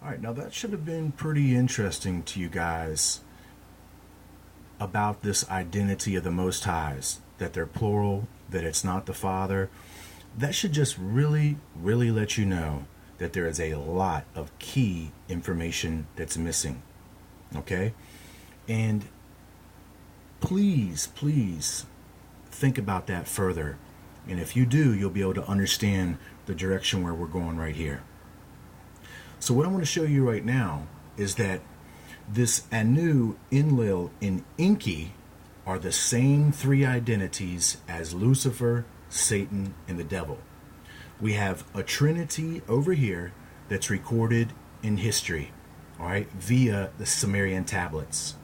All right, now that should have been pretty interesting to you guys about this identity of the Most Highs, that they're plural, that it's not the Father. That should just really, really let you know that there is a lot of key information that's missing. Okay? And please, please think about that further. And if you do, you'll be able to understand the direction where we're going right here. So what I want to show you right now is that this Anu, Enlil, and Enki are the same three identities as Lucifer, Satan, and the devil. We have a trinity over here that's recorded in history, all right, via the Sumerian tablets.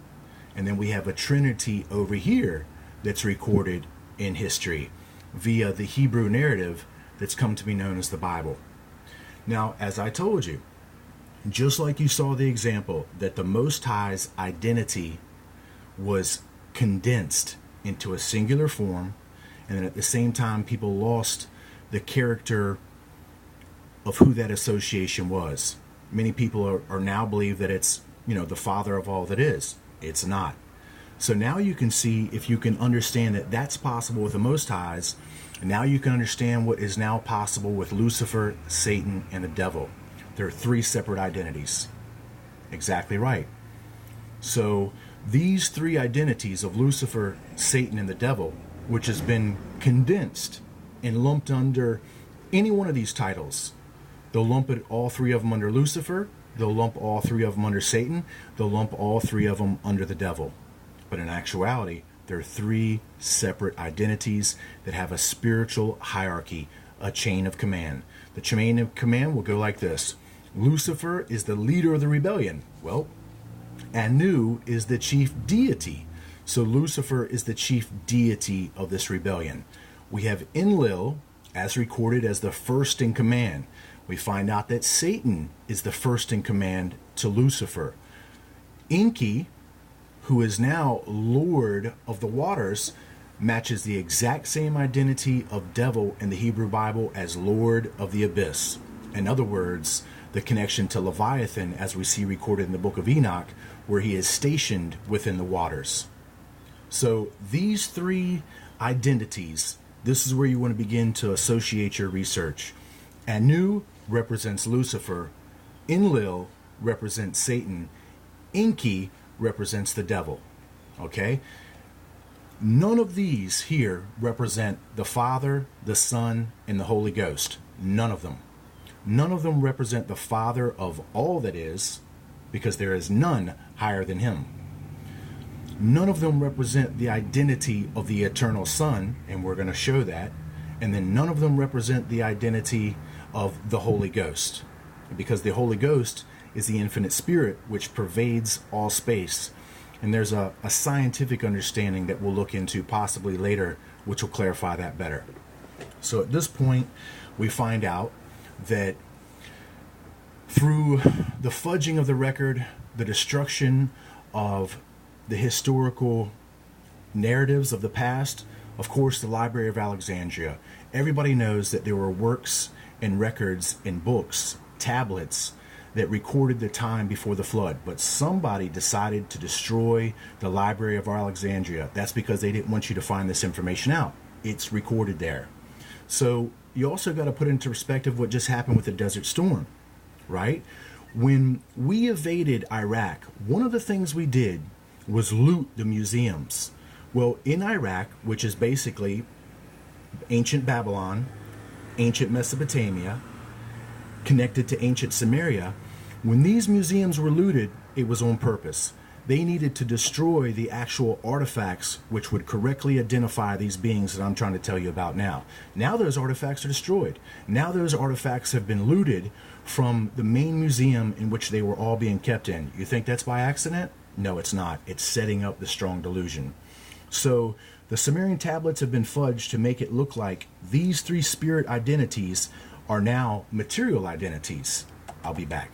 And then we have a trinity over here that's recorded in history via the Hebrew narrative that's come to be known as the Bible. Now, as I told you, just like you saw the example that the Most High's identity was condensed into a singular form, and then at the same time people lost the character of who that association was. Many people are now believe that it's, the Father of all that is. It's not. So now you can see, if you can understand that that's possible with the Most High's, and now you can understand what is now possible with Lucifer, Satan, and the devil. There are three separate identities. Exactly right. So these three identities of Lucifer, Satan, and the devil, which has been condensed and lumped under any one of these titles, they'll lump all three of them under Lucifer, they'll lump all three of them under Satan, they'll lump all three of them under the devil. But in actuality, there are three separate identities that have a spiritual hierarchy, a chain of command. The chain of command will go like this. Lucifer is the leader of the rebellion. Well, Anu is the chief deity. So Lucifer is the chief deity of this rebellion. We have Enlil as recorded as the first in command. We find out that Satan is the first in command to Lucifer. Enki, who is now Lord of the waters, matches the exact same identity of devil in the Hebrew Bible as Lord of the abyss. In other words, the connection to Leviathan, as we see recorded in the book of Enoch, where he is stationed within the waters. So these three identities, this is where you want to begin to associate your research. Anu represents Lucifer, Enlil represents Satan, Enki represents the devil. Okay? None of these here represent the Father, the Son, and the Holy Ghost. None of them. None of them represent the Father of all that is, because there is none higher than him. None of them represent the identity of the eternal Son, and we're going to show that. And then none of them represent the identity of the Holy Ghost, because the Holy Ghost is the infinite spirit which pervades all space. And there's a scientific understanding that we'll look into possibly later, which will clarify that better. So at this point, we find out that through the fudging of the record, the destruction of the historical narratives of the past, of course, the Library of Alexandria, everybody knows that there were works and records and books, tablets, that recorded the time before the flood. But somebody decided to destroy the Library of Alexandria. That's because they didn't want you to find this information out. It's recorded there. So you also got to put into perspective what just happened with the Desert Storm, right? When we evaded Iraq, one of the things we did was loot the museums. Well, in Iraq, which is basically ancient Babylon, ancient Mesopotamia, connected to ancient Samaria, when these museums were looted, it was on purpose. They needed to destroy the actual artifacts which would correctly identify these beings that I'm trying to tell you about now. Now those artifacts are destroyed. Now those artifacts have been looted from the main museum in which they were all being kept in. You think that's by accident? No, it's not. It's setting up the strong delusion. So the Sumerian tablets have been fudged to make it look like these three spirit identities are now material identities. I'll be back.